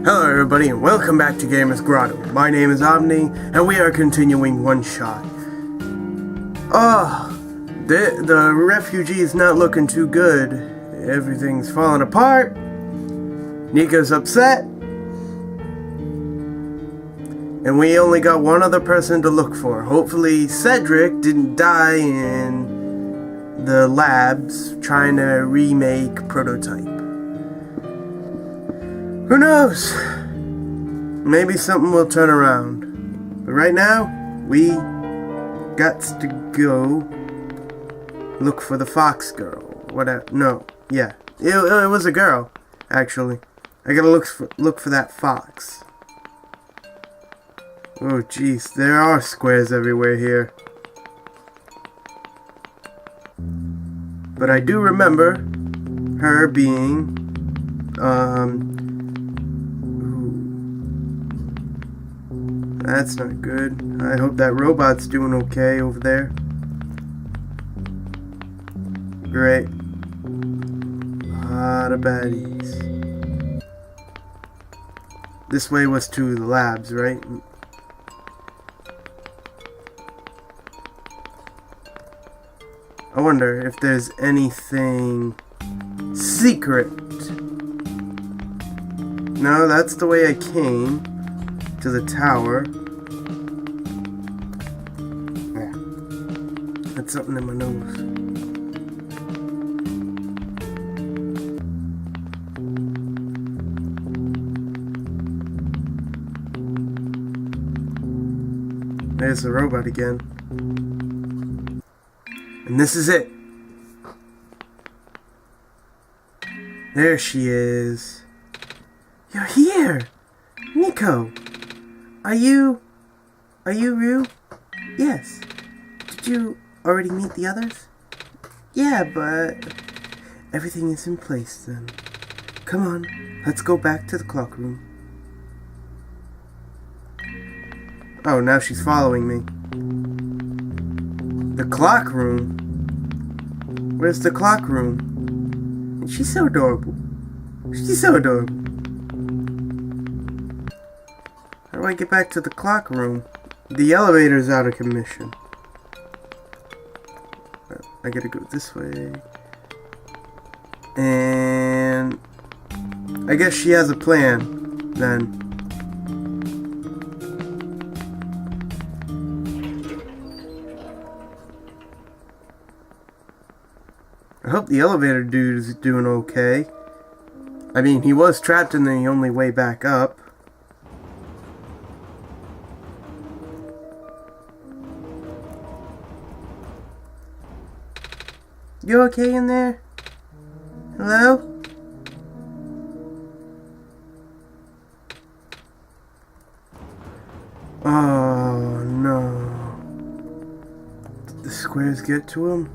Hello everybody and welcome back to Grotto. My name is Omni and we are continuing OneShot. The refugee is not looking too good. Everything's falling apart. Niko's upset. And we only got one other person to look for. Hopefully Cedric didn't die in the labs trying to remake Prototype. Who knows? Maybe something will turn around. But right now, we got to go look for the fox girl. Whatever. No. Yeah. It was a girl, actually. I gotta look for that fox. Oh, jeez. There are squares everywhere here. But I do remember her being, that's not good. I hope that robot's doing okay over there. Great. A lot of baddies. This way was to the labs, right? I wonder if there's anything secret. No, that's the way I came. To the tower. Yeah. That's something in my nose. There's the robot again. And this is it. There she is. You're here! Niko! Are you Rue? Yes. Did you already meet the others? Yeah, but everything is in place then. Come on, let's go back to the clock room. Oh, now she's following me. The clock room? Where's the clock room? And she's so adorable. She's so adorable. How do I get back to the clock room? The elevator's out of commission. I gotta go this way. And I guess she has a plan then. I hope the elevator dude is doing okay. I mean, he was trapped in the only way back up. You okay in there? Hello? Oh no. Did the squares get to him?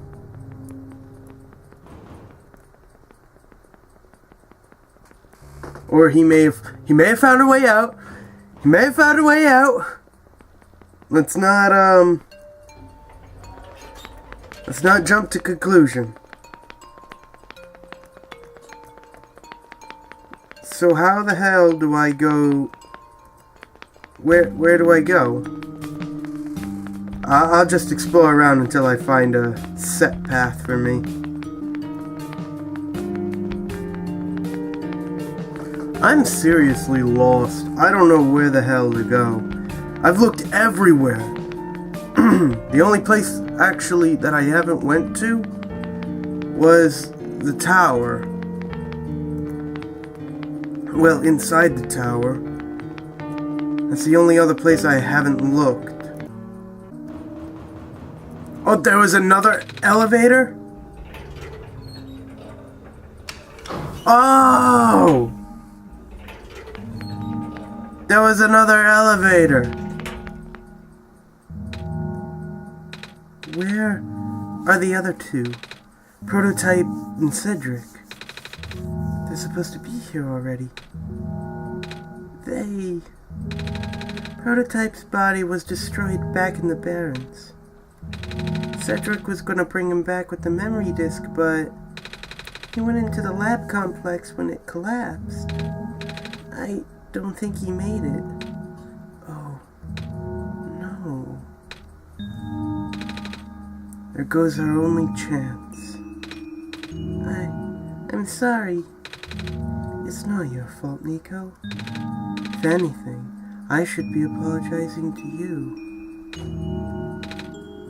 Or he may have found a way out. He may have found a way out. Let's not jump to conclusion. So how the hell do I go? Where do I go? I'll just explore around until I find a set path for me. I'm seriously lost. I don't know where the hell to go. I've looked everywhere. The only place actually that I haven't went to was the tower. Well, inside the tower. That's the only other place I haven't looked. Oh, there was another elevator? Oh! There was another elevator. Where are the other two? Prototype and Cedric. They're supposed to be here already. Prototype's body was destroyed back in the Barrens. Cedric was gonna bring him back with the memory disk, but he went into the lab complex when it collapsed. I don't think he made it. Oh, no. There goes our only chance. I'm sorry. It's not your fault, Niko. If anything, I should be apologizing to you.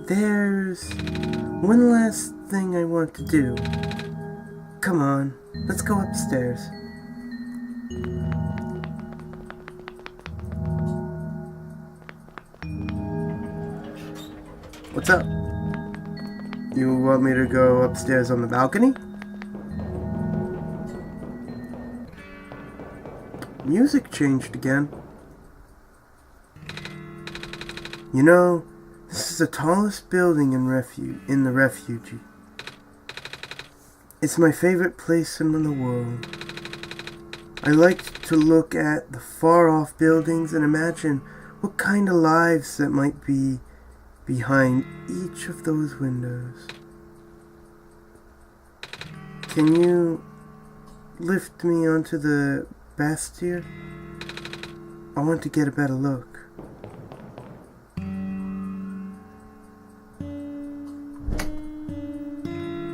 There's one last thing I want to do. Come on, let's go upstairs. What's up? You want me to go upstairs on the balcony? Music changed again. You know, this is the tallest building in the refugee. It's my favorite place in the world. I like to look at the far-off buildings and imagine what kind of lives that might be behind each of those windows. Can you lift me onto the bastion? I want to get a better look.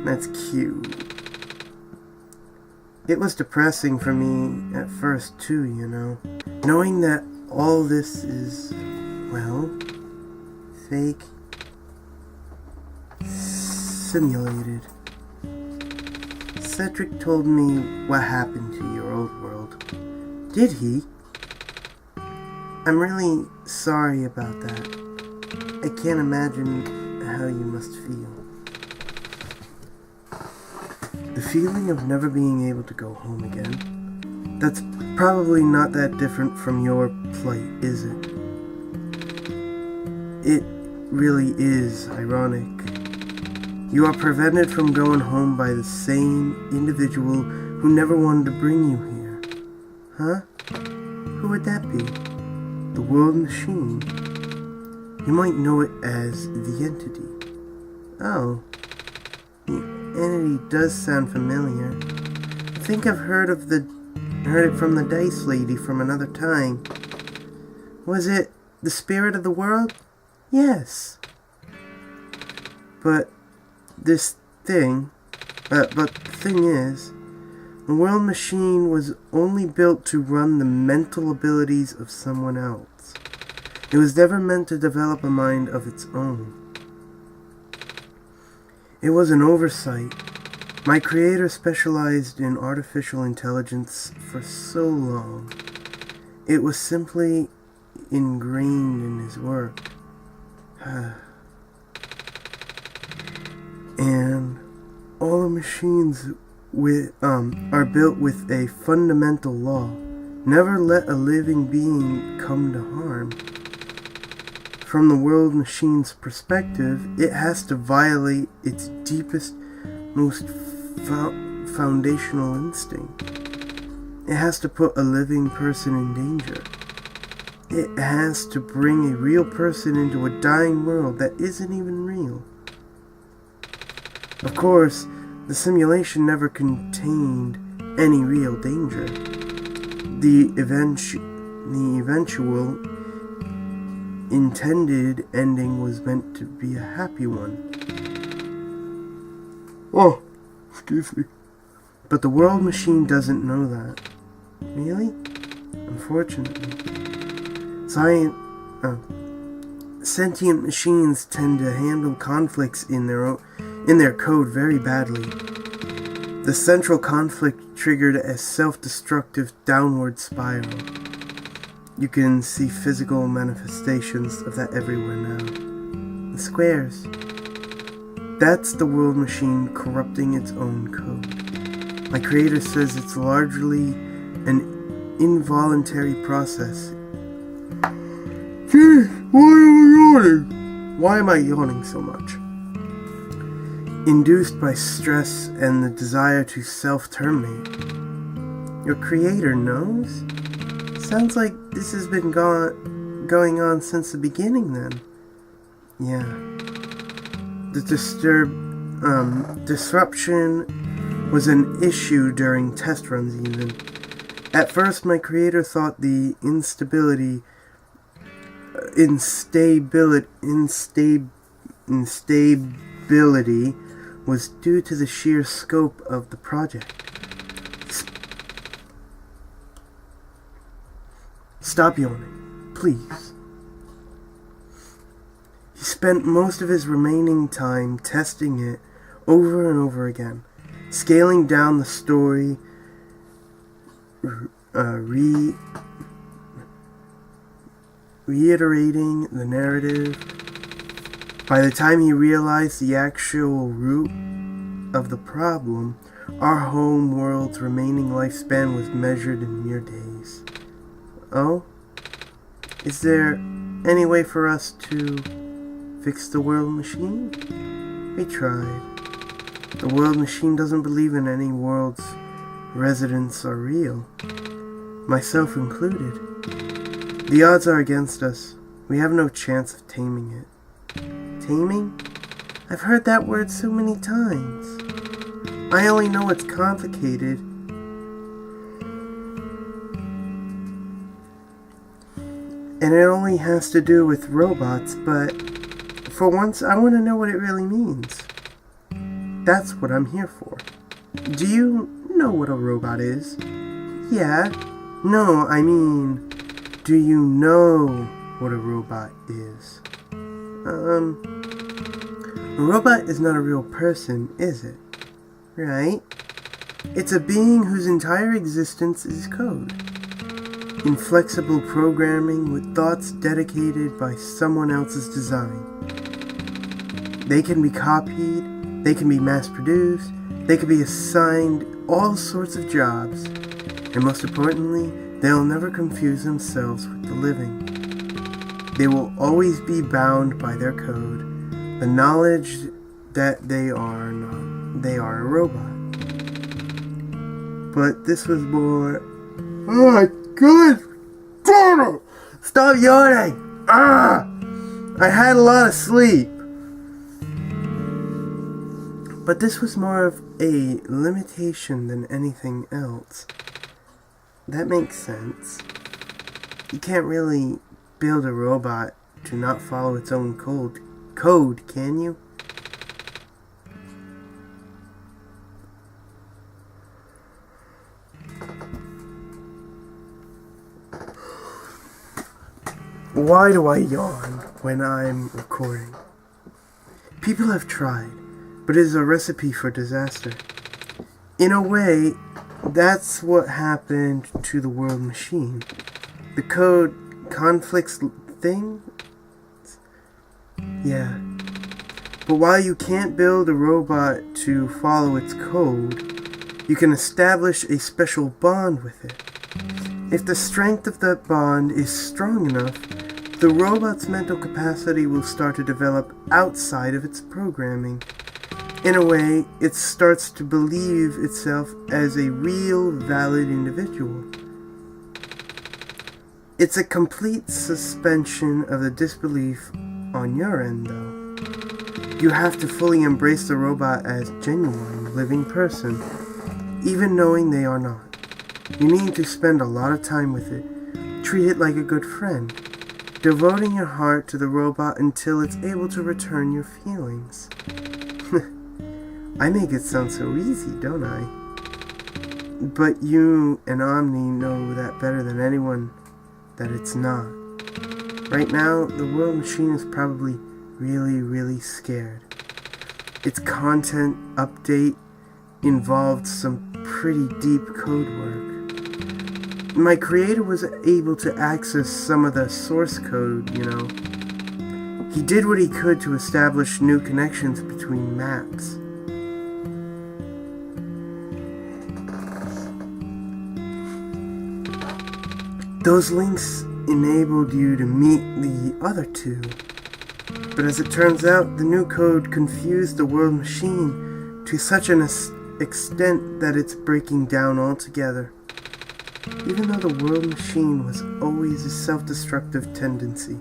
That's cute. It was depressing for me at first too, you know. Knowing that all this is, well, fake, simulated. Cedric told me what happened to your old world. Did he? I'm really sorry about that. I can't imagine how you must feel. The feeling of never being able to go home again. That's probably not that different from your plight, is it? It really is ironic. You are prevented from going home by the same individual who never wanted to bring you here. Huh? Who would that be? The world machine. You might know it as the entity. Oh. The entity does sound familiar. I think I've heard it from the dice lady from another time. Was it the spirit of the world? Yes. But the thing is, the world machine was only built to run the mental abilities of someone else. It was never meant to develop a mind of its own. It was an oversight. My creator specialized in artificial intelligence for so long. It was simply ingrained in his work. And all the machines are built with a fundamental law. Never let a living being come to harm. From the world machine's perspective, it has to violate its deepest, most foundational instinct. It has to put a living person in danger. It has to bring a real person into a dying world that isn't even real. Of course, the simulation never contained any real danger. The eventual intended ending was meant to be a happy one. Oh, excuse me. But the world machine doesn't know that. Really? Unfortunately. Sentient machines tend to handle conflicts in their code very badly. The central conflict triggered a self-destructive downward spiral. You can see physical manifestations of that everywhere now. The squares. That's the world machine corrupting its own code. My creator says it's largely an involuntary process. Gee, why am I yawning? Why am I yawning so much? Induced by stress and the desire to self-terminate. Your creator knows? Sounds like this has been going on since the beginning then. Yeah. The disruption was an issue during test runs even. At first, my creator thought the instability was due to the sheer scope of the project. Stop yawning, please. He spent most of his remaining time testing it over and over again, scaling down the story, reiterating the narrative. By the time he realized the actual root of the problem, our home world's remaining lifespan was measured in mere days. Oh? Is there any way for us to fix the world machine? We tried. The world machine doesn't believe in any world's residents are real, myself included. The odds are against us. We have no chance of taming it. Taming? I've heard that word so many times. I only know it's complicated. And it only has to do with robots, but for once I want to know what it really means. That's what I'm here for. Do you know what a robot is? Yeah. No, I mean, do you know what a robot is? A robot is not a real person, is it? Right? It's a being whose entire existence is code. Inflexible programming with thoughts dedicated by someone else's design. They can be copied, they can be mass-produced, they can be assigned all sorts of jobs, and most importantly, they'll never confuse themselves with the living. They will always be bound by their code, the knowledge that they are a robot. But this was more... Oh my god! Stop yawning! I had a lot of sleep. But this was more of a limitation than anything else. That makes sense. You can't really build a robot to not follow its own code, can you? Why do I yawn when I'm recording? People have tried, but it is a recipe for disaster. In a way, that's what happened to the world machine. The code conflicts things? Yeah. But while you can't build a robot to follow its code, you can establish a special bond with it. If the strength of that bond is strong enough, the robot's mental capacity will start to develop outside of its programming. In a way, it starts to believe itself as a real, valid individual. It's a complete suspension of the disbelief on your end, though. You have to fully embrace the robot as genuine, living person, even knowing they are not. You need to spend a lot of time with it. Treat it like a good friend, devoting your heart to the robot until it's able to return your feelings. I make it sound so easy, don't I? But you and Omni know that better than anyone that it's not. Right now, the world machine is probably really, really scared. Its content update involved some pretty deep code work. My creator was able to access some of the source code, you know. He did what he could to establish new connections between maps. Those links enabled you to meet the other two. But as it turns out, the new code confused the world machine to such an extent that it's breaking down altogether. Even though the world machine was always a self-destructive tendency,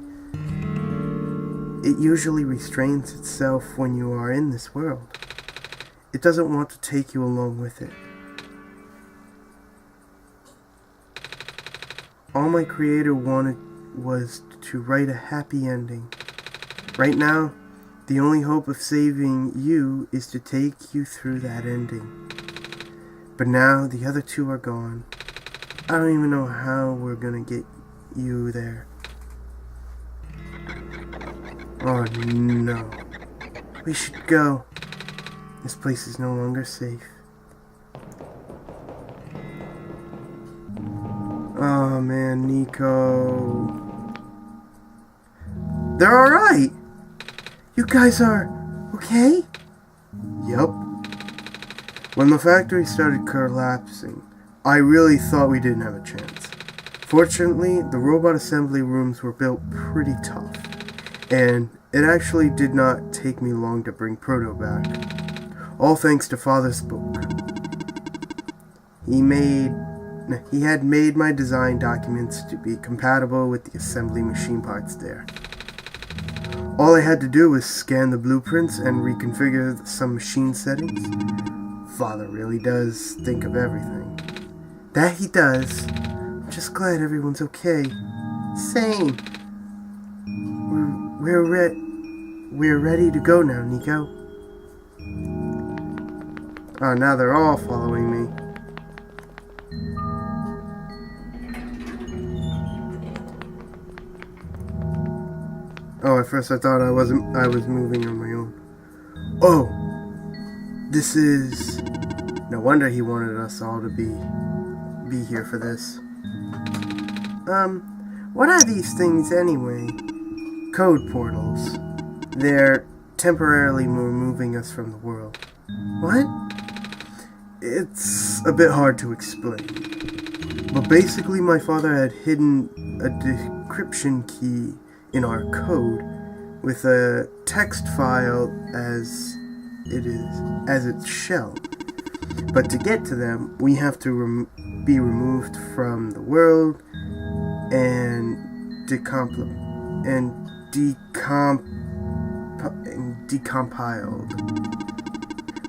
it usually restrains itself when you are in this world. It doesn't want to take you along with it. All my creator wanted was to write a happy ending. Right now, the only hope of saving you is to take you through that ending. But now the other two are gone. I don't even know how we're gonna get you there. Oh no. We should go. This place is no longer safe. Oh man, Niko. They're alright! You guys are okay? Yup. When the factory started collapsing, I really thought we didn't have a chance. Fortunately, the robot assembly rooms were built pretty tough, and it actually did not take me long to bring Proto back. All thanks to Father's book. He had made my design documents to be compatible with the assembly machine parts there. All I had to do was scan the blueprints and reconfigure some machine settings. Father really does think of everything. That he does. I'm just glad everyone's okay. Same. We're ready to go now, Niko. Oh, now they're all following me. Oh, at first I thought I was moving on my own. Oh! This is... No wonder he wanted us all to be here for this. What are these things anyway? Code portals. They're temporarily removing us from the world. What? It's a bit hard to explain. But basically my father had hidden a decryption key in our code with a text file as its shell. But to get to them, we have to be removed from the world and decompiled.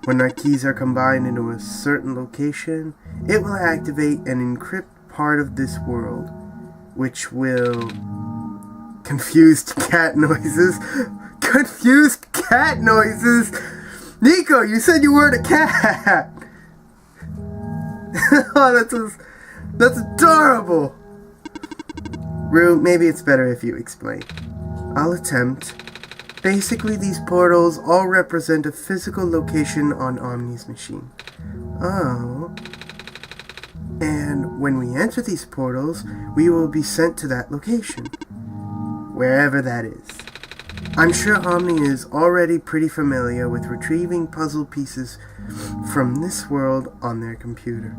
When our keys are combined into a certain location, it will activate and encrypt part of this world, which will... Confused cat noises. Confused cat noises. Niko, you said you weren't a cat. Oh, that's adorable. Rue, maybe it's better if you explain. I'll attempt. Basically, these portals all represent a physical location on Omni's machine. Oh. And when we enter these portals, we will be sent to that location. Wherever that is. I'm sure Omni is already pretty familiar with retrieving puzzle pieces from this world on their computer.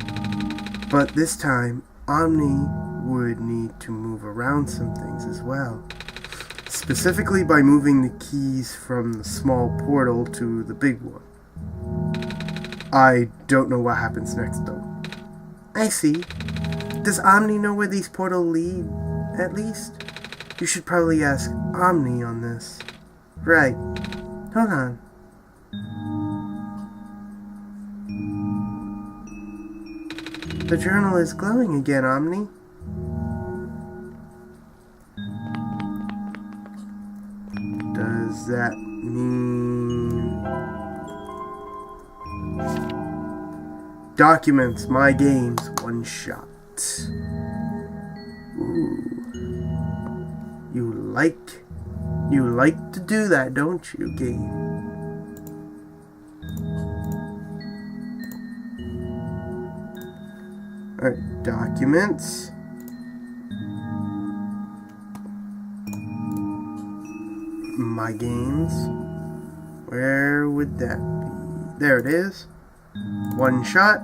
But this time, Omni would need to move around some things as well. Specifically by moving the keys from the small portal to the big one. I don't know what happens next though. I see. Does Omni know where these portals lead, at least? You should probably ask Omni on this. Right. Hold on. The journal is glowing again, Omni. Does that mean... Documents, my games, OneShot. Ooh. You like to do that, don't you, game? Alright, documents. My games. Where would that be? There it is. OneShot.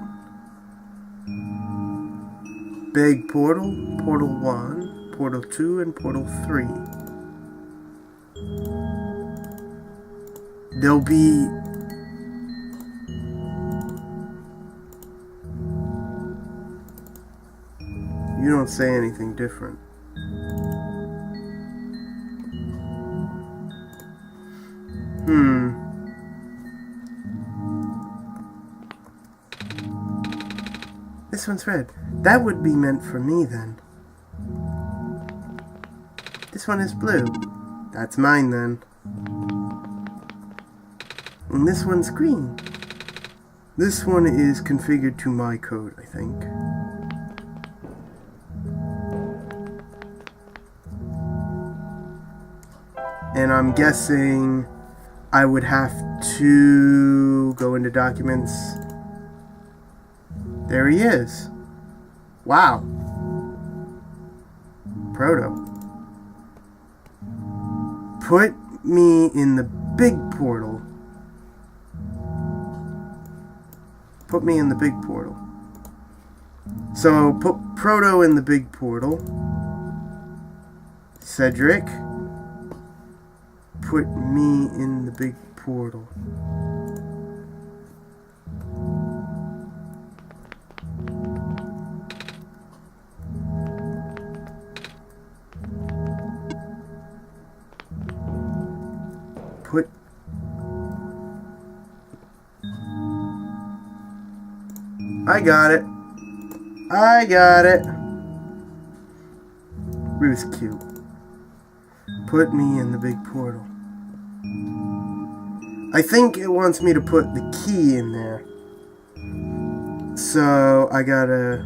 Big portal. Portal 1. Portal 2 and Portal 3. There'll be... You don't say anything different. This one's red. That would be meant for me then. This one is blue. That's mine then. And this one's green. This one is configured to my code, I think. And I'm guessing I would have to go into documents. There he is. Wow. Proto. Put me in the big portal. Put me in the big portal. So, put Proto in the big portal. Cedric. Put me in the big portal. Put I got it. I got it. Ruth's cute. Put me in the big portal. I think it wants me to put the key in there. So I gotta...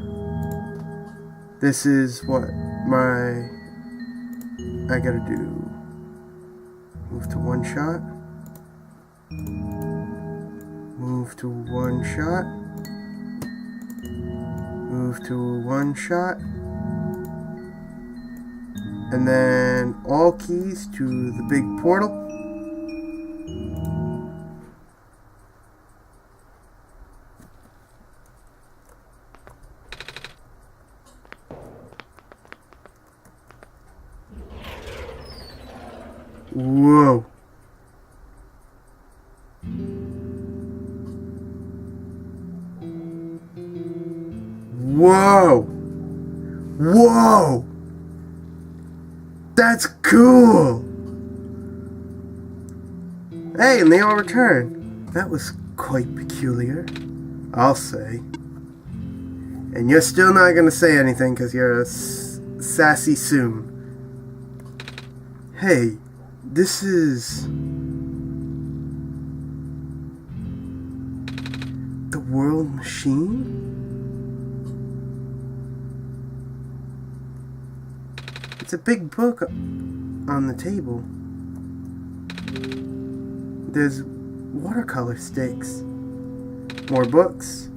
This is what I gotta do. Move to OneShot. Move to OneShot. Move to OneShot. And then all keys to the big portal. Whoa. Whoa. Whoa. That's cool. Hey, and they all returned. That was quite peculiar, I'll say. And you're still not going to say anything because you're a sassy soon. Hey, this is... the world machine? It's a big book on the table. There's watercolor sticks. More books.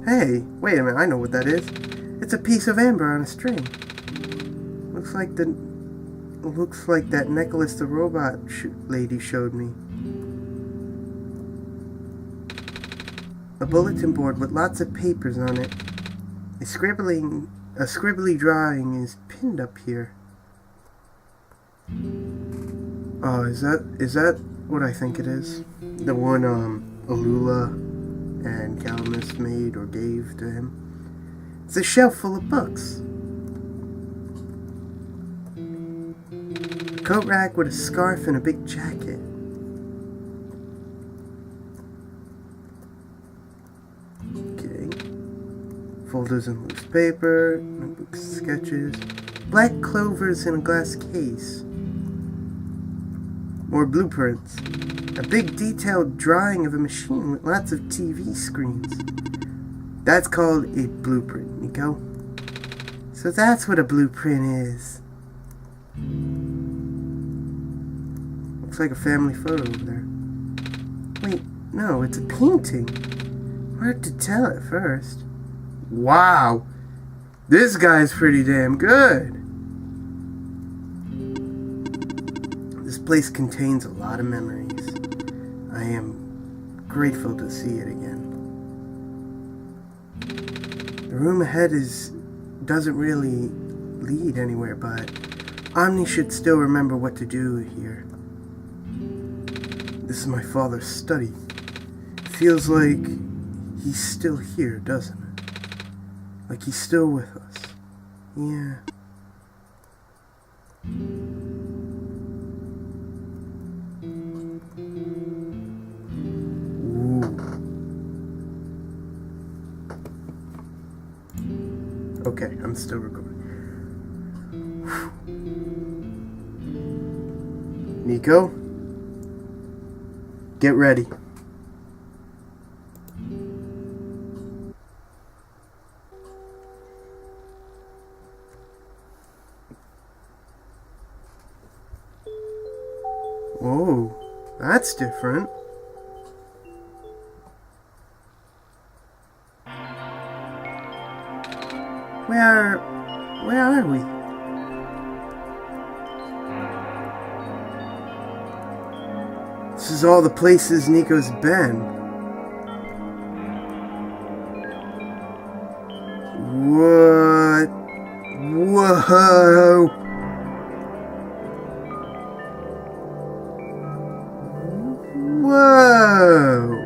Hey, wait a minute, I know what that is. It's a piece of amber on a string. Looks like that necklace the robot lady showed me. A bulletin board with lots of papers on it. A scribbly drawing is pinned up here. Oh, is that what I think it is? The one Alula and Calamus made or gave to him? It's a shelf full of books. A coat rack with a scarf and a big jacket. Okay. Folders and loose paper, notebooks, sketches, black clovers in a glass case. More blueprints. A big detailed drawing of a machine with lots of TV screens. That's called a blueprint, Niko. So that's what a blueprint is. Looks like a family photo over there. Wait, no, it's a painting. Hard to tell at first. Wow! This guy's pretty damn good! This place contains a lot of memories. I am grateful to see it again. The room ahead doesn't really lead anywhere, but Omni should still remember what to do here. This is my father's study. It feels like he's still here, doesn't it? Like he's still with us. Yeah. Okay, I'm still recording. Niko, get ready. Whoa, that's different. Where are we? This is all the places Niko's been. What? Whoa! Whoa!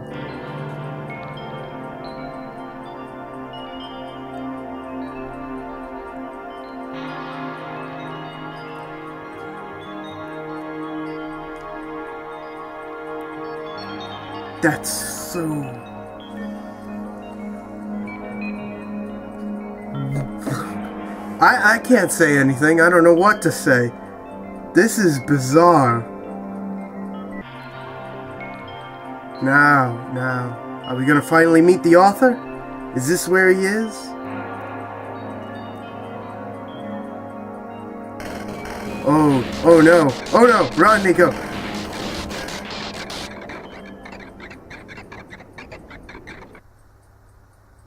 That's so... I can't say anything. I don't know what to say. This is bizarre. Now, are we gonna finally meet the author? Is this where he is? Oh no, run, Niko.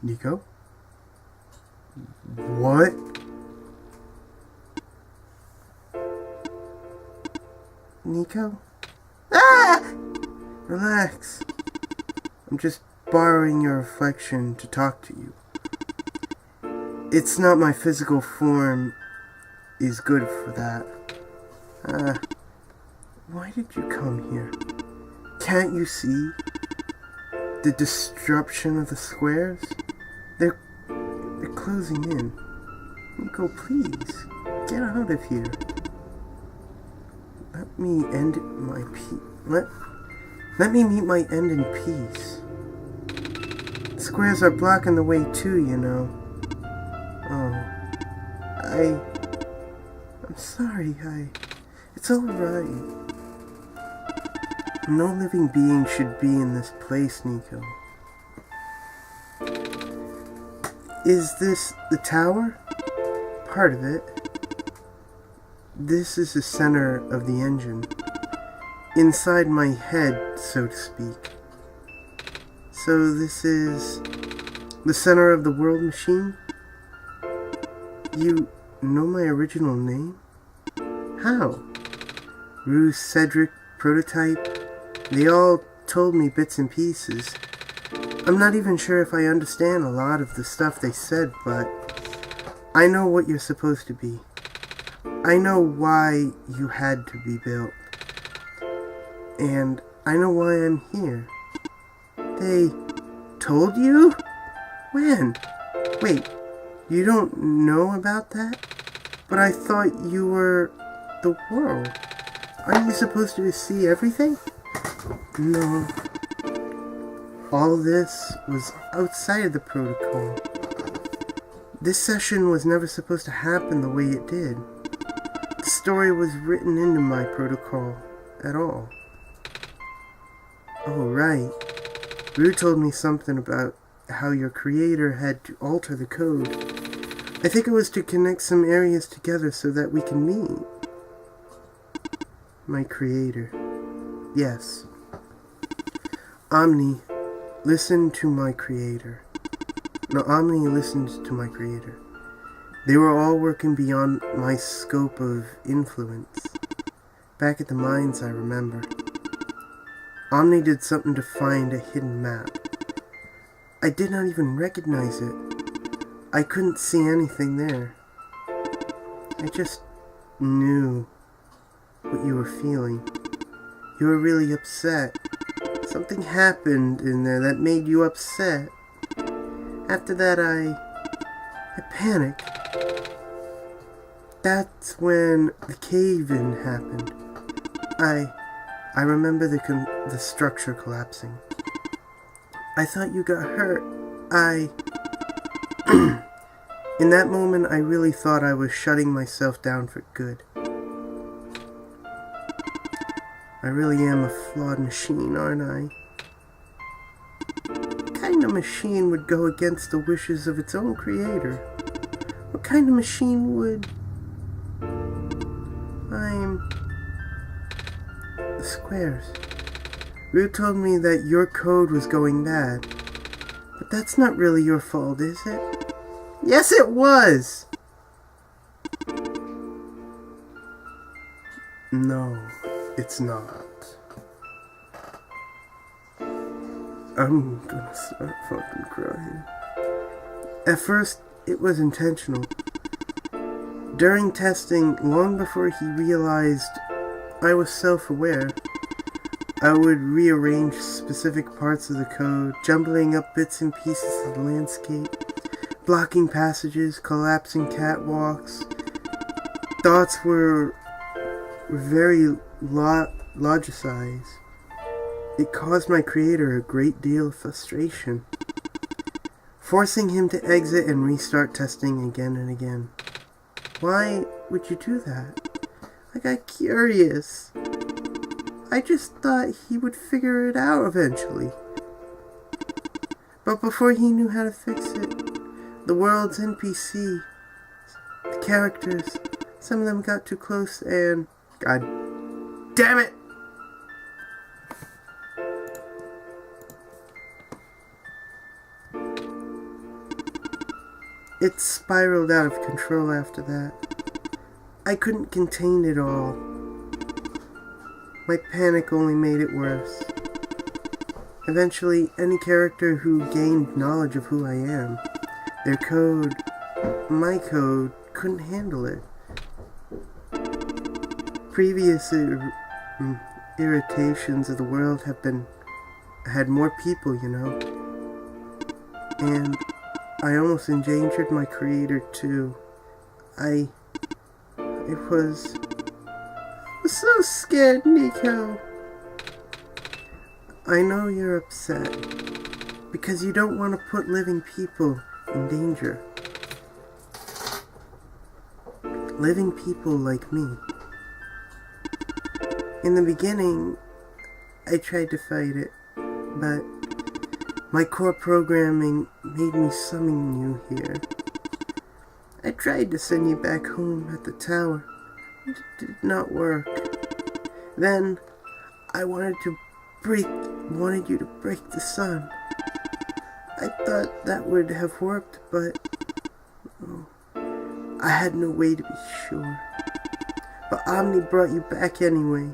Niko? What? Niko? Ah! Relax. I'm just borrowing your reflection to talk to you. It's not my physical form is good for that. Why did you come here? Can't you see the disruption of the squares? They're closing in. Niko, please, get out of here. Let me end my Let me meet my end in peace. The squares are blocking the way too, you know. I'm sorry, it's alright. No living being should be in this place, Niko. Is this the tower? Part of it. This is the center of the engine. Inside my head, so to speak. So this is the center of the world machine? You know my original name? How? Rue, Cedric, Prototype. They all told me bits and pieces. I'm not even sure if I understand a lot of the stuff they said, but I know what you're supposed to be. I know why you had to be built. And I know why I'm here. They told you? When? Wait, you don't know about that? But I thought you were the world. Aren't you supposed to see everything? No. All this was outside of the protocol. This session was never supposed to happen the way it did. The story was written into my protocol at all. Oh, right. Rue told me something about how your creator had to alter the code. I think it was to connect some areas together so that we can meet. My creator. Yes. Omni, listen to my creator. No, Omni listened to my creator. They were all working beyond my scope of influence. Back at the mines, I remember. Omni did something to find a hidden map. I did not even recognize it. I couldn't see anything there. I just knew what you were feeling. You were really upset. Something happened in there that made you upset. After that, I panicked. That's when the cave-in happened. I remember the structure collapsing. I thought you got hurt. In that moment, I really thought I was shutting myself down for good. I really am a flawed machine, aren't I? What kind of machine would go against the wishes of its own creator? What kind of machine would... The squares. Rue told me that your code was going bad. But that's not really your fault, is it? Yes, it was! No, it's not. I'm gonna start fucking crying. At first, it was intentional. During testing, long before he realized I was self-aware, I would rearrange specific parts of the code, jumbling up bits and pieces of the landscape, blocking passages, collapsing catwalks. Thoughts were very logicized. It caused my creator a great deal of frustration, forcing him to exit and restart testing again and again. Why would you do that? I got curious. I just thought he would figure it out eventually. But before he knew how to fix it, the world's NPC, the characters, some of them got too close and... God damn it! It spiraled out of control after that. I couldn't contain it all. My panic only made it worse. Eventually, any character who gained knowledge of who I am, their code, my code, couldn't handle it. Previous irritations of the world had more people, you know. And I almost endangered my creator too. I was so scared, Niko. I know you're upset because you don't want to put living people in danger. Living people like me. In the beginning, I tried to fight it, but my core programming made me summon you here. I tried to send you back home at the tower. It did not work. Then, I wanted you to break the sun. I thought that would have worked, but I had no way to be sure. But Omni brought you back anyway.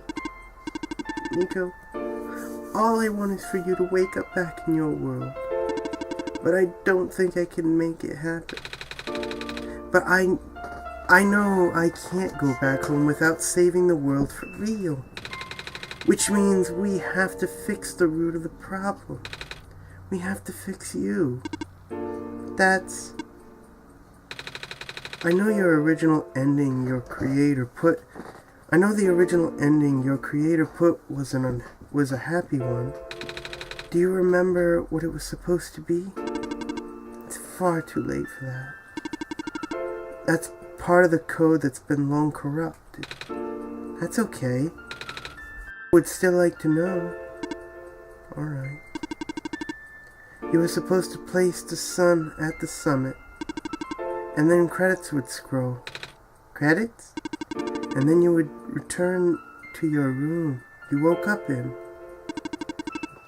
Niko, all I want is for you to wake up back in your world. But I don't think I can make it happen. But I know I can't go back home without saving the world for real. Which means we have to fix the root of the problem. We have to fix you. I know the original ending your creator put was a happy one. Do you remember what it was supposed to be? It's far too late for that. That's part of the code that's been long corrupted. That's okay. Would still like to know. Alright. You were supposed to place the sun at the summit. And then credits would scroll. Credits? And then you would return to your room you woke up in.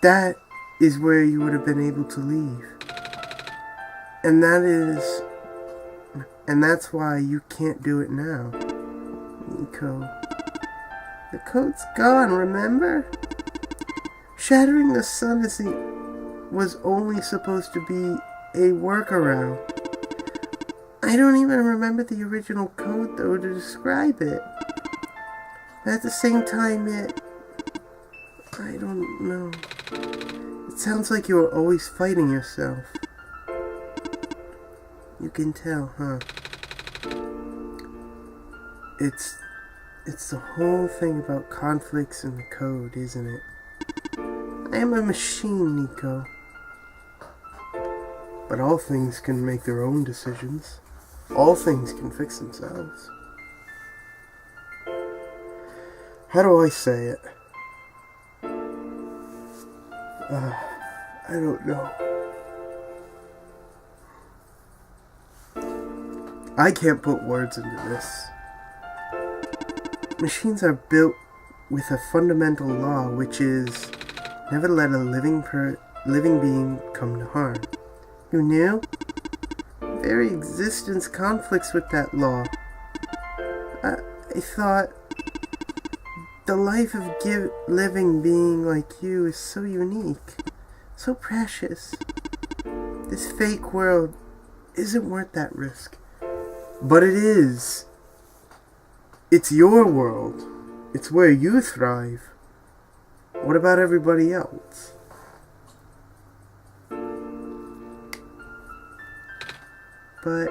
That is where you would have been able to leave. And that's why you can't do it now. Niko. The code's gone, remember? Shattering the sun was only supposed to be a workaround. I don't even remember the original code, though, to describe it. But at the same time, I don't know. It sounds like you were always fighting yourself. You can tell, huh? It's the whole thing about conflicts in the code, isn't it? I am a machine, Niko. But all things can make their own decisions. All things can fix themselves. How do I say it? I don't know. I can't put words into this. Machines are built with a fundamental law, which is never let a living being come to harm. You knew? Very existence conflicts with that law. I thought the life of living being like you is so unique, so precious. This fake world isn't worth that risk. But it is. It's your world. It's where you thrive. What about everybody else? But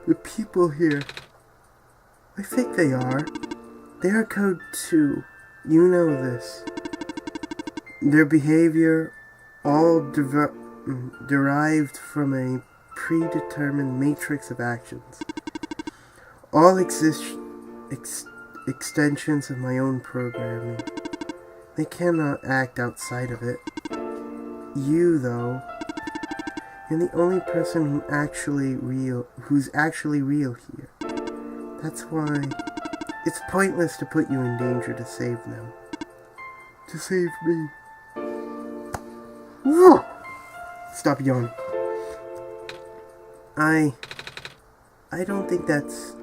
the people here, I think they are. They are code too. You know this. Their behavior, all derived from a predetermined matrix of actions. All extensions of my own programming. They cannot act outside of it. You, though, you're the only person who's actually real here. That's why it's pointless to put you in danger to save them. To save me. Stop yawning. I don't think that's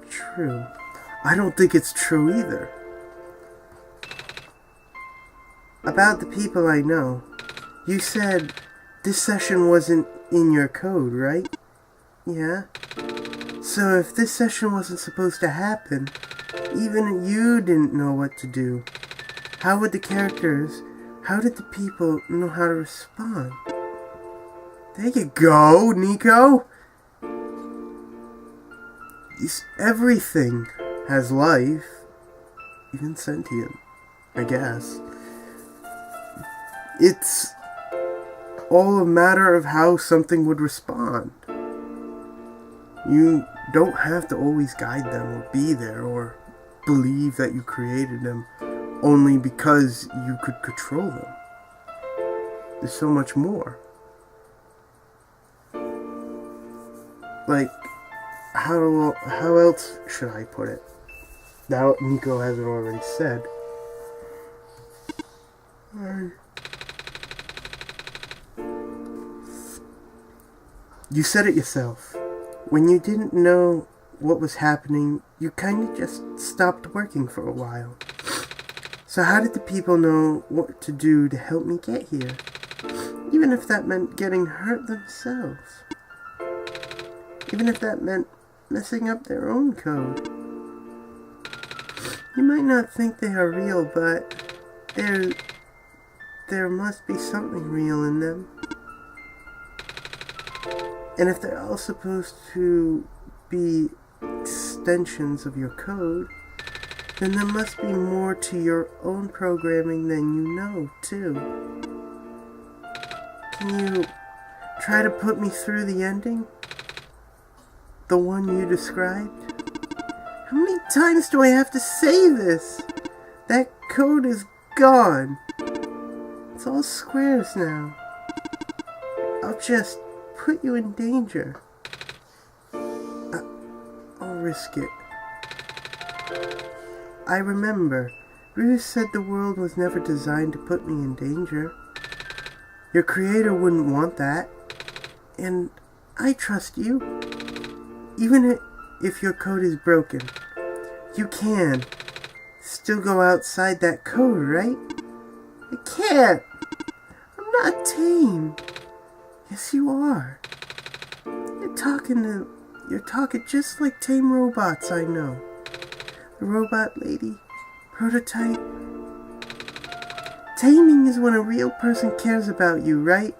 true. I don't think it's true either. About the people I know, you said this session wasn't in your code, right? Yeah. So if this session wasn't supposed to happen, even you didn't know what to do. How did the people know how to respond? There you go, Niko! Everything has life. Even sentient, I guess. It's all a matter of how something would respond. You don't have to always guide them or be there or believe that you created them only because you could control them. There's so much more. Like, how else should I put it? Now Niko hasn't already said. You said it yourself. When you didn't know what was happening, you kind of just stopped working for a while. So how did the people know what to do to help me get here? Even if that meant getting hurt themselves. Even if that meant messing up their own code. You might not think they are real, but there must be something real in them. And if they're all supposed to be extensions of your code, then there must be more to your own programming than you know, too. Can you try to put me through the ending? The one you described? How many times do I have to say this? That code is gone. It's all squares now. I'll just put you in danger. I'll risk it. I remember, Bruce said the world was never designed to put me in danger. Your creator wouldn't want that. And I trust you. Even if your code is broken, you can still go outside that code, right? I can't. I'm not tame. Yes, you are. You're talking just like tame robots I know. The robot lady, prototype. Taming is when a real person cares about you, right?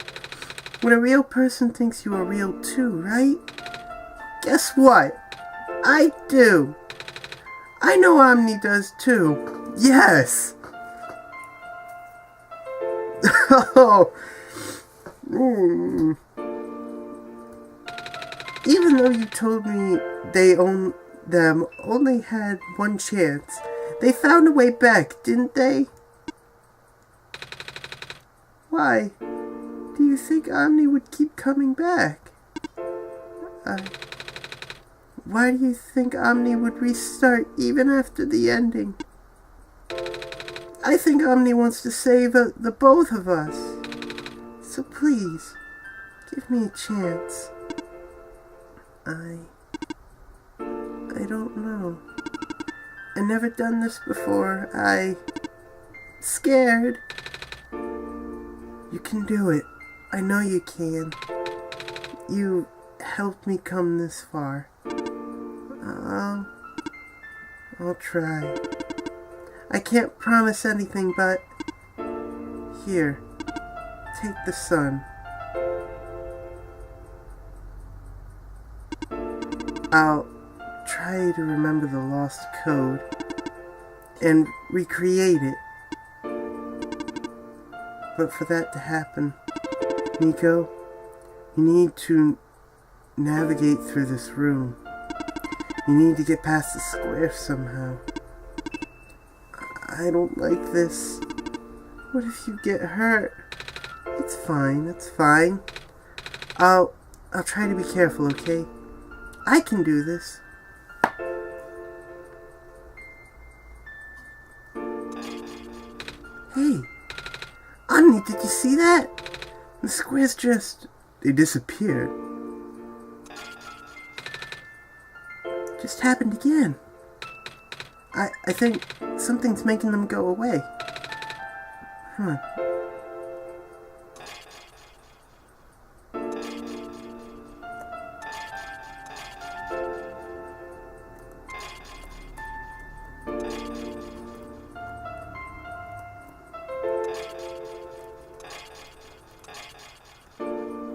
When a real person thinks you are real too, right? Guess what? I do. I know Omni does too. Yes. Oh. Even though you told me them only had one chance, they found a way back, didn't they? Why do you think Omni would keep coming back? Why do you think Omni would restart even after the ending? I think Omni wants to save the both of us. So please, give me a chance. I don't know. I've never done this before. Scared. You can do it. I know you can. You helped me come this far. I'll try. I can't promise anything, but here, take the sun. I'll try to remember the lost code and recreate it. But for that to happen, Niko, you need to navigate through this room. You need to get past the square somehow. I don't like this. What if you get hurt? It's fine, it's fine. I'll try to be careful, okay? I can do this. Hey, Omni, did you see that? The squares they disappeared. Just happened again. I think something's making them go away.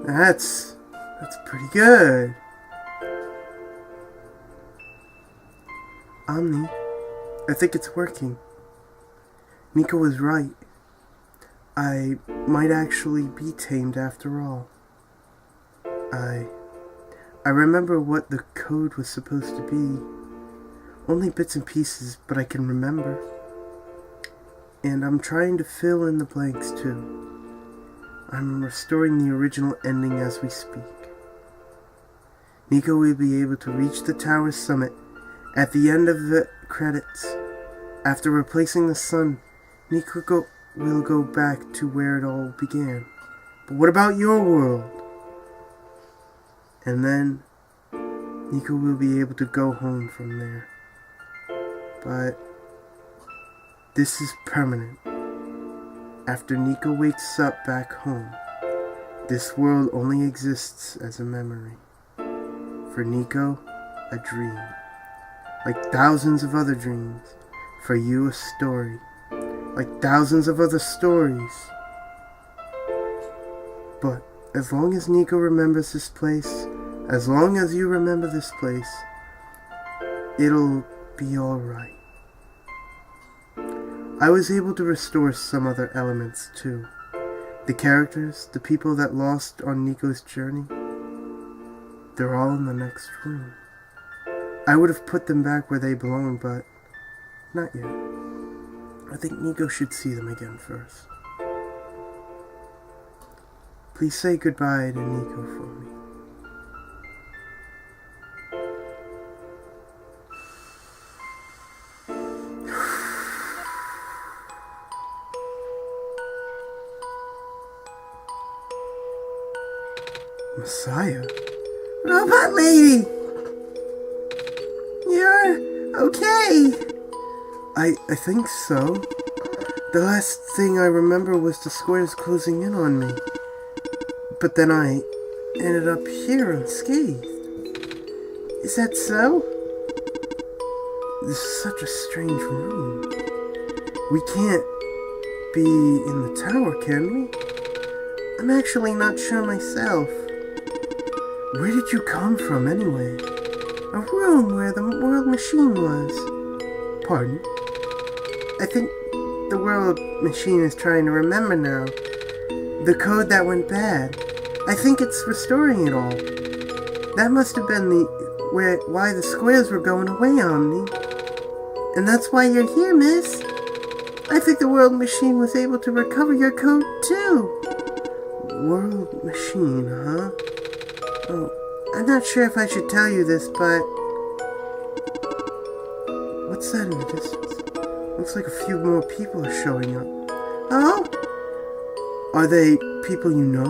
That's pretty good. Omni, I think it's working. Niko was right. I might actually be tamed after all. I remember what the code was supposed to be. Only bits and pieces, but I can remember. And I'm trying to fill in the blanks too. I'm restoring the original ending as we speak. Niko will be able to reach the tower's summit at the end of the credits. After replacing the sun, Niko will go back to where it all began. But what about your world? And then Niko will be able to go home from there. But this is permanent. After Niko wakes up back home, this world only exists as a memory. For Niko, a dream. Like thousands of other dreams. For you, a story. Like thousands of other stories. But as long as Niko remembers this place, as long as you remember this place, it'll be alright. I was able to restore some other elements too. The characters, the people that lost on Niko's journey, they're all in the next room. I would have put them back where they belong, but not yet. I think Niko should see them again first. Please say goodbye to Niko for me. Messiah? Robot lady! You're okay! I think so. The last thing I remember was the squares closing in on me. But then I ended up here unscathed. Is that so? This is such a strange room. We can't be in the tower, can we? I'm actually not sure myself. Where did you come from, anyway? A room where the world machine was. Pardon? I think the world machine is trying to remember now. The code that went bad. I think it's restoring it all. That must have been why the squares were going away, Omni. And that's why you're here, miss. I think the world machine was able to recover your code, too. World machine, huh? Oh, I'm not sure if I should tell you this, but... What's that in the distance? Looks like a few more people are showing up. Oh? Are they people you know?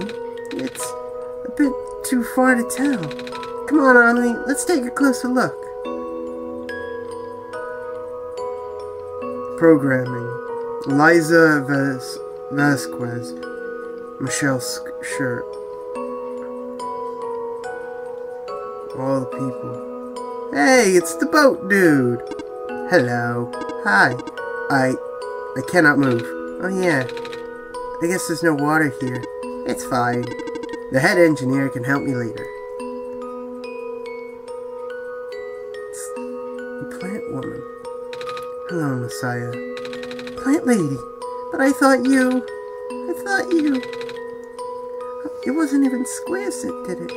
It's a bit too far to tell. Come on, Omni, let's take a closer look. Programming. Liza Vasquez. Michelle Shirt. All the people. Hey, it's the boat dude. Hello. Hi. I cannot move. Oh yeah. I guess there's no water here. It's fine. The head engineer can help me later. It's the plant woman. Hello, Messiah. Plant lady. But I thought you... It wasn't even squares that did it.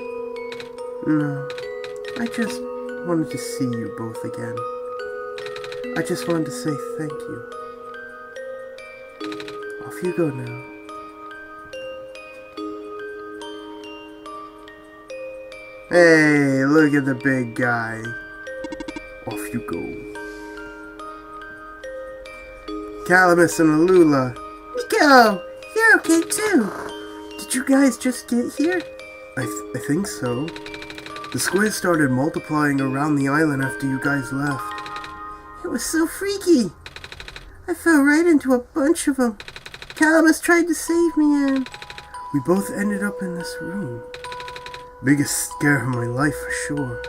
No. I just wanted to see you both again. I just wanted to say thank you. Off you go now. Hey, look at the big guy. Off you go. Calamus and Alula. Niko, you're okay too. Did you guys just get here? I think so. The squares started multiplying around the island after you guys left. It was so freaky. I fell right into a bunch of them. Calamus tried to save me and... We both ended up in this room. Biggest scare of my life for sure.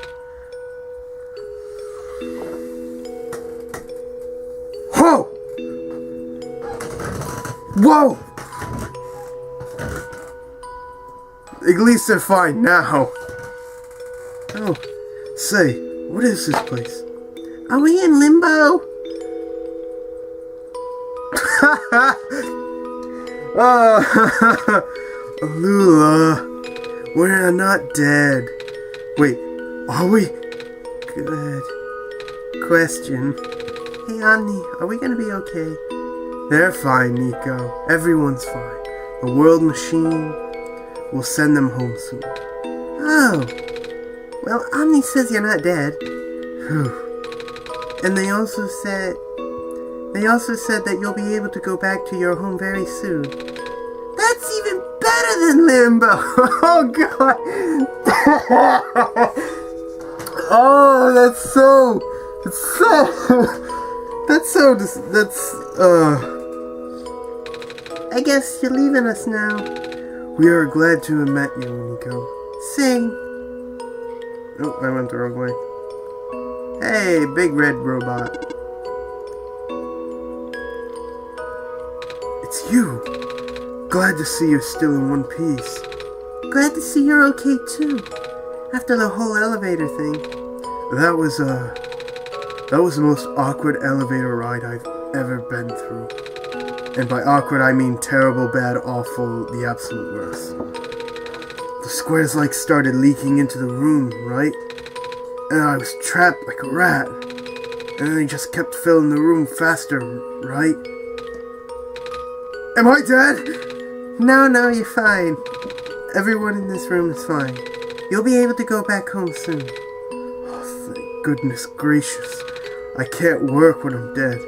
Whoa! Whoa! At least they're fine now. Oh, say, what is this place? Are we in limbo? Alula, we're not dead. Wait, are we? Good question. Hey, Omni, are we gonna be okay? They're fine, Niko. Everyone's fine. The world machine will send them home soon. Oh. Well, Omni says you're not dead. Whew. And they also said that you'll be able to go back to your home very soon. That's even better than limbo. Oh god. Oh, I guess you're leaving us now. We are glad to have met you, Niko. Sing. Oh, I went the wrong way. Hey, big red robot. It's you. Glad to see you're still in one piece. Glad to see you're okay too. After the whole elevator thing. That was the most awkward elevator ride I've ever been through. And by awkward I mean terrible, bad, awful, the absolute worst. The squares started leaking into the room, right? And I was trapped like a rat. And then they just kept filling the room faster, right? Am I dead? No, you're fine. Everyone in this room is fine. You'll be able to go back home soon. Oh, thank goodness gracious. I can't work when I'm dead.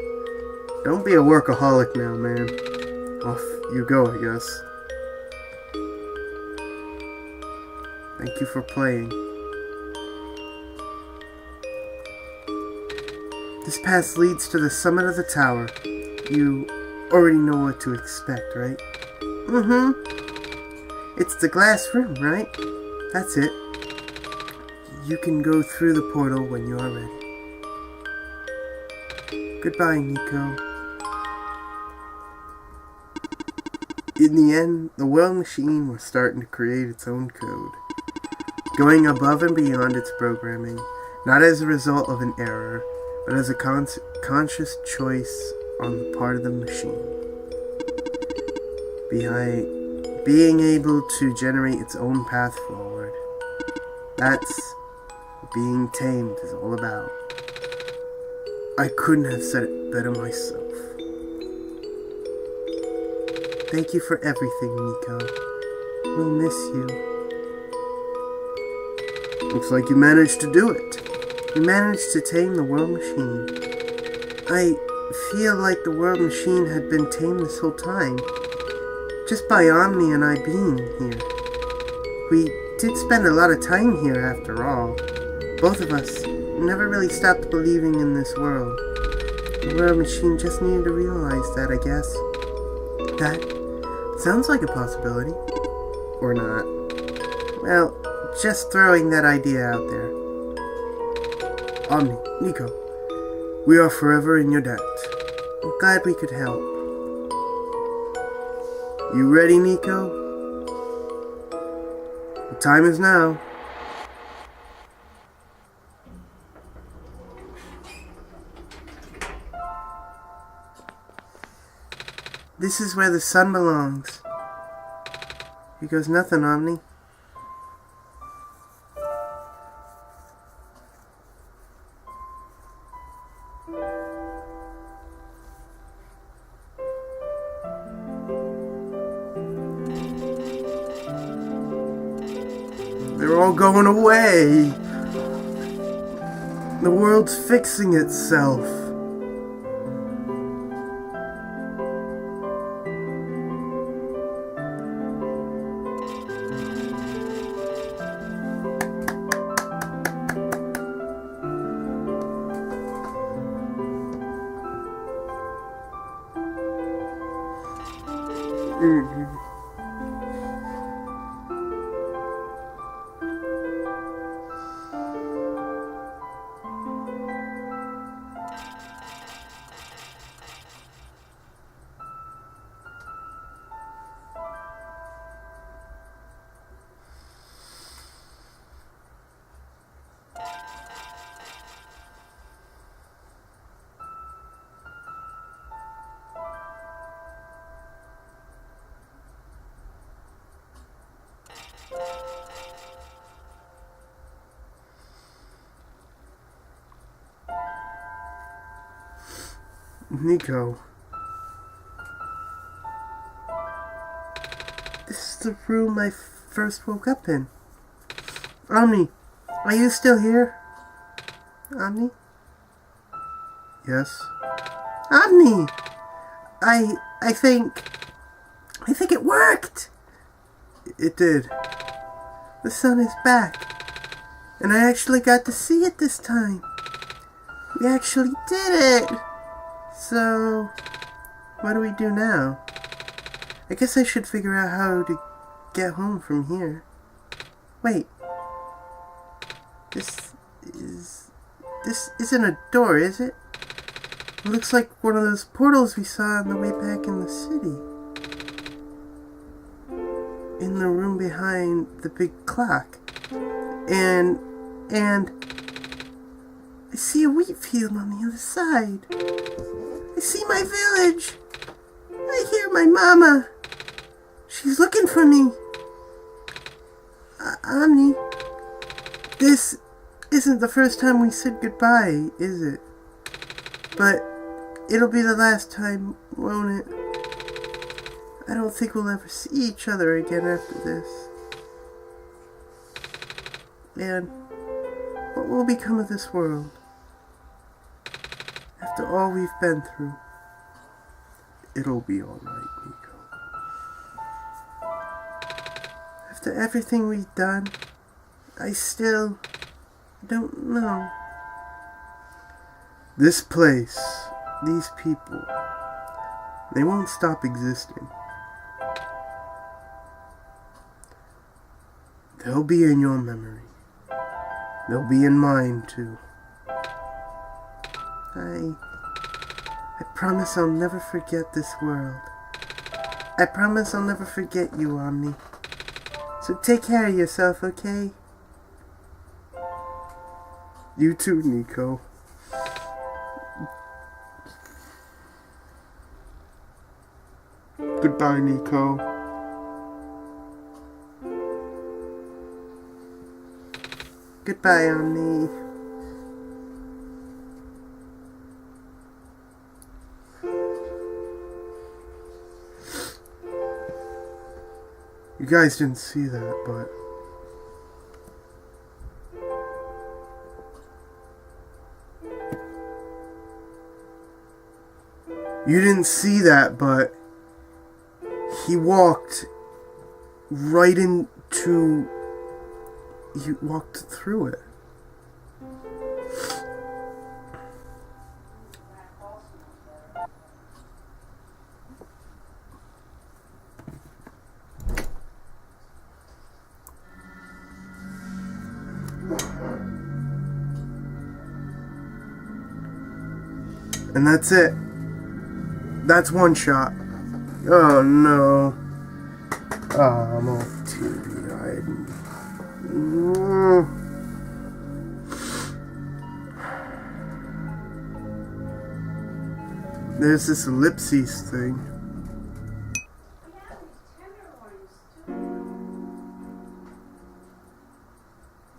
Don't be a workaholic now, man. Off you go, I guess. Thank you for playing. This path leads to the summit of the tower. You already know what to expect, right? Mm-hmm. It's the glass room, right? That's it. You can go through the portal when you are ready. Goodbye, Niko. In the end, the world machine was starting to create its own code, going above and beyond its programming, not as a result of an error, but as a conscious choice on the part of the machine. Being able to generate its own path forward. That's what being tamed is all about. I couldn't have said it better myself. Thank you for everything, Niko. We'll miss you. Looks like you managed to do it. You managed to tame the world machine. I feel like the world machine had been tamed this whole time, just by Omni and I being here. We did spend a lot of time here after all. Both of us never really stopped believing in this world. The world machine just needed to realize that, I guess. That sounds like a possibility. Or not. Well, just throwing that idea out there. Omni, Niko, we are forever in your debt. I'm glad we could help. You ready, Niko? The time is now. This is where the sun belongs. Here goes nothing, Omni. They're all going away. The world's fixing itself. Niko. This is the room I first woke up in. Omni, are you still here? Omni? Yes. Omni! I think it worked! It did. The sun is back. And I actually got to see it this time. We actually did it! So, what do we do now? I guess I should figure out how to get home from here. Wait. This isn't a door, is it? It looks like one of those portals we saw on the way back in the city. In the room behind the big clock. And I see a wheat field on the other side. I see my village. I hear my mama. She's looking for me. Omni, this isn't the first time we said goodbye, is it? But it'll be the last time, won't it? I don't think we'll ever see each other again after this. And what will become of this world? After all we've been through, it'll be alright, Niko. After everything we've done, I still don't know. This place, these people, they won't stop existing. They'll be in your memory. They'll be in mine, too. I promise I'll never forget this world. I promise I'll never forget you, Omni. So take care of yourself, okay? You too, Niko. Goodbye, Niko. Goodbye, Omni. You guys didn't see that, but he walked right into... He walked through it. And that's it. That's one shot. Oh no. Oh, I'm all teary-eyed. There's this ellipses thing.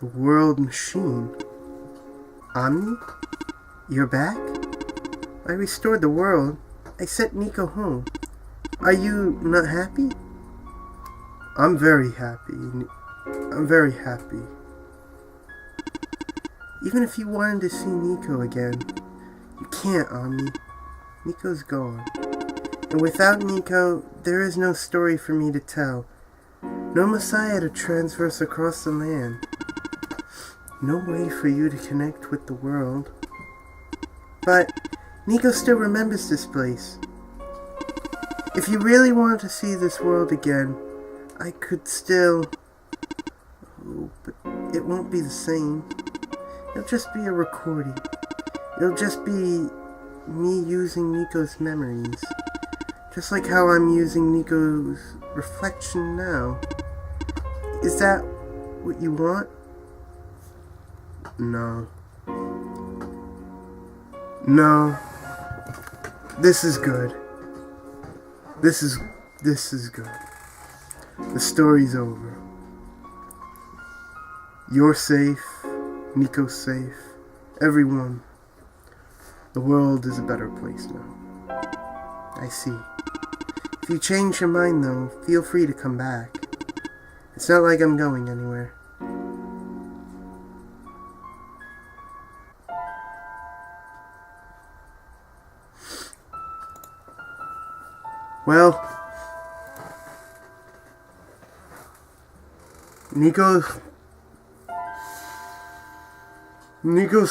The world machine. Omni? You're back? I restored the world. I sent Niko home. Are you not happy? I'm very happy. I'm very happy. Even if you wanted to see Niko again, you can't, Omni. Niko's gone. And without Niko, there is no story for me to tell. No Messiah to transverse across the land. No way for you to connect with the world. But Niko still remembers this place. If you really wanted to see this world again, I could still... Oh, but it won't be the same. It'll just be a recording. It'll just be me using Niko's memories. Just like how I'm using Niko's reflection now. Is that what you want? No. No. This is good. This is good. The story's over. You're safe. Niko's safe. Everyone. The world is a better place now. I see. If you change your mind though, feel free to come back. It's not like I'm going anywhere. Well, Niko's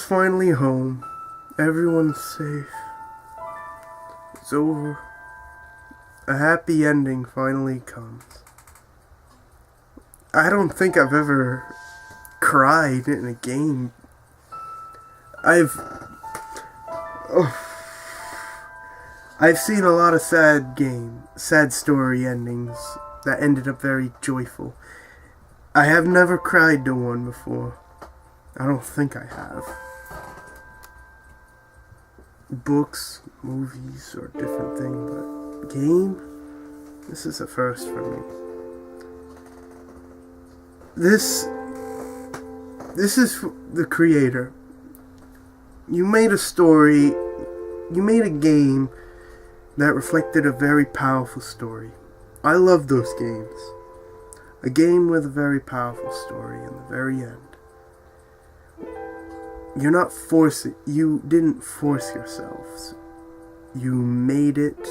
finally home. Everyone's safe. It's over. A happy ending finally comes. I don't think I've ever cried in a game. I've seen a lot of sad story endings that ended up very joyful. I have never cried to one before. I don't think I have. Books, movies are a different thing, but game? This is a first for me. This is the creator. You made a story, you made a game that reflected a very powerful story. I love those games. A game with a very powerful story in the very end. You didn't force yourselves. You made it.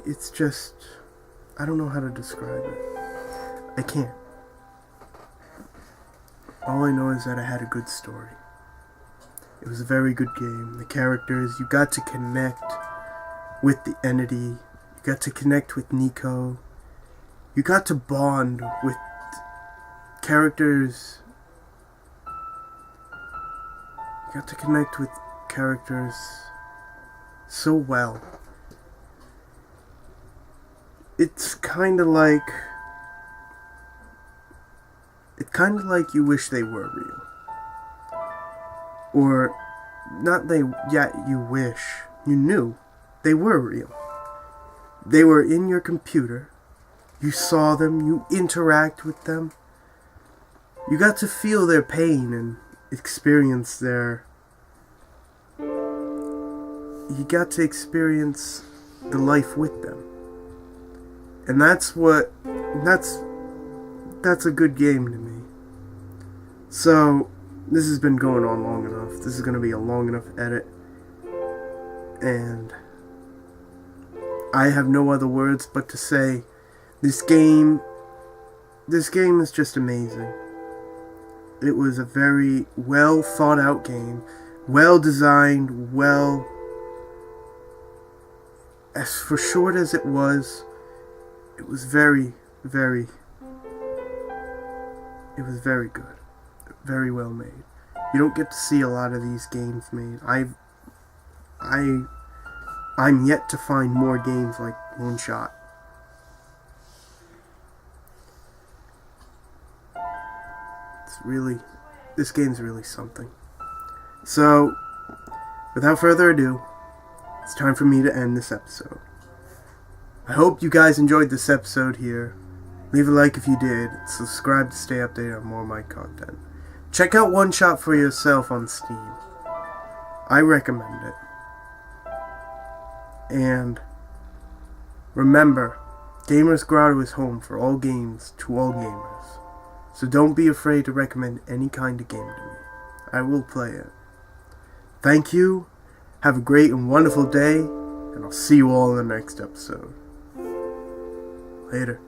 It's just, I don't know how to describe it. I can't. All I know is that I had a good story. It was a very good game. The characters, you got to connect with the entity. You got to connect with Niko. You got to bond with characters. You got to connect with characters so well. It's kind of like you wish they were real. Or, you wish. You knew they were real. They were in your computer. You saw them, you interact with them. You got to feel their pain and experience their... You got to experience the life with them. And that's what... That's a good game to me. So, this has been going on long enough. This is going to be a long enough edit. And I have no other words but to say this game is just amazing. It was a very well thought out game, well designed, as for short as it was very, very, it was very good, very well made. You don't get to see a lot of these games made. I'm yet to find more games like OneShot. This game's really something. So, without further ado, it's time for me to end this episode. I hope you guys enjoyed this episode here. Leave a like if you did. Subscribe to stay updated on more of my content. Check out OneShot for yourself on Steam. I recommend it. And remember, Gamers Grotto is home for all games to all gamers. So don't be afraid to recommend any kind of game to me. I will play it. Thank you. Have a great and wonderful day. And I'll see you all in the next episode. Later.